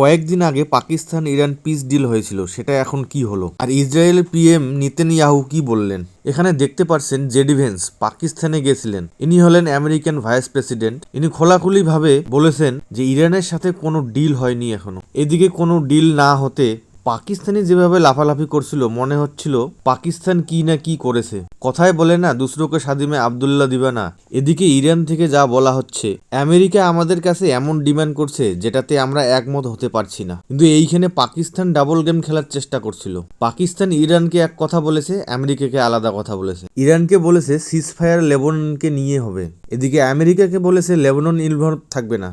কয়েকদিন আগে Pakistan Iran piece deal হয়েছিল, সেটা এখন কি হলো? আর ইসরায়েলের পিএম নেতানিয়াহু কি বললেন? এখানে দেখতে পাচ্ছেন জেডি ভেন্স পাকিস্তানে গেছিলেন। ইনি হলেন আমেরিকান ভাইস প্রেসিডেন্ট। ইনি খোলাখুলি ভাবে বলেছেন যে ইরানের সাথে কোনো ডিল হয়নি এখনো। এদিকে কোনো ডিল না হতে পাকিস্তানি যেভাবে লাফালাফি করছিল, মনে হচ্ছিল পাকিস্তান কি না কি করেছে। কথায় বলে না, দুসরোকে সাদিমে আবদুল্লাহ দিবানা। এদিকে ইরান থেকে যা বলা হচ্ছে, আমেরিকা আমাদের কাছে এমন ডিমান্ড করছে যেটাতে আমরা একমত হতে পারছি না। কিন্তু এইখানে পাকিস্তান ডাবল গেম খেলার চেষ্টা করছিল। পাকিস্তান ইরানকে এক কথা বলেছে, আমেরিকাকে আলাদা কথা বলেছে। ইরানকে বলেছে সিজফায়ার লেবাননকে নিয়ে হবে, এদিকে আমেরিকাকে বলেছে লেবানন ইনভলভ থাকবে না।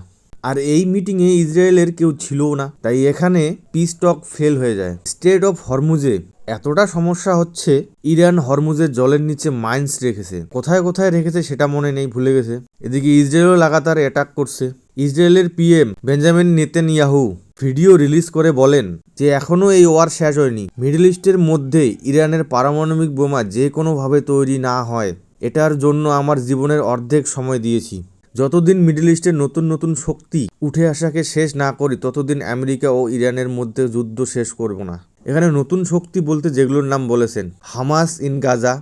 আর এই মিটিংয়ে ইসরায়েলের কেউ ছিলও না, তাই এখানে পিস টক ফেল হয়ে যায়। স্ট্রেট অফ হরমুজে এতটা সমস্যা হচ্ছে, ইরান হরমুজের জলের নিচে মাইন্স রেখেছে। কোথায় কোথায় রেখেছে সেটা মনে নেই, ভুলে গেছে। এদিকে ইসরায়েলও লাগাতার অ্যাটাক করছে। ইসরায়েলের PM Benjamin Netanyahu video release করে বলেন যে এখনও এই ওয়ার শেষ হয়নি। মিডল ইস্টের মধ্যে ইরানের পারমাণবিক বোমা যে কোনোভাবে তৈরি না হয়, এটার জন্য আমার জীবনের অর্ধেক সময় দিয়েছি। যতদিন মিডল ইস্টের নতুন নতুন শক্তি উঠে আসাকে শেষ না করি, ততদিন আমেরিকা ও ইরানের মধ্যে যুদ্ধ শেষ করব না। এখানে নতুন শক্তি বলতে যেগুলোর নাম বলেছেন, Hamas in Gaza,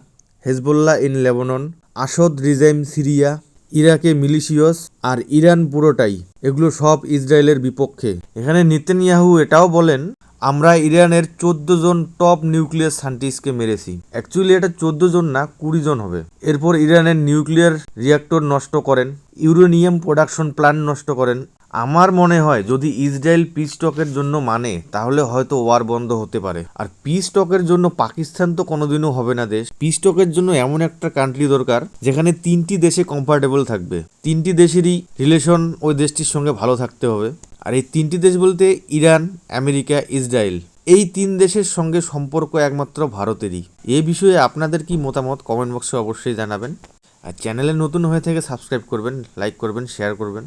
Hezbollah in Lebanon, Assad regime Syria, ইরাকে মিলিশিয়াস, আর ইরান পুরোটাই, এগুলো সব ইসরায়েলের বিপক্ষে। এখানে নেতানিয়াহু এটাও বলেন, আমরা ইরানের 14 জন টপ নিউক্লিয়ার সায়েন্টিস্টকে মেরেছি। অ্যাকচুয়ালি এটা 14 জন না, 20 জন হবে। এরপর ইরানের নিউক্লিয়ার রিয়াক্টর নষ্ট করেন, ইউরেনিয়াম প্রোডাকশন প্ল্যান্ট নষ্ট করেন। আমার মনে হয় যদি ইসরায়েল পিস টকের জন্য মানে, তাহলে হয়তো ওয়ার বন্ধ হতে পারে। আর পিস টকের জন্য পাকিস্তান তো কোনোদিনও হবে না দেশ। পিস টকের জন্য এমন একটা কান্ট্রি দরকার যেখানে 3টি দেশে কমফর্টেবল থাকবে। 3টি দেশেরই রিলেশন ওই দেশটির সঙ্গে ভালো থাকতে হবে। আর এই 3টি দেশ বলতে ইরান, আমেরিকা, ইসরায়েল, এই 3 দেশের সঙ্গে সম্পর্ক একমাত্র ভারতেরই। এই বিষয়ে আপনাদের কি মতামত কমেন্ট বক্সে অবশ্যই জানাবেন। আর চ্যানেলে নতুন হয়ে থেকে সাবস্ক্রাইব করবেন, লাইক করবেন, শেয়ার করবেন।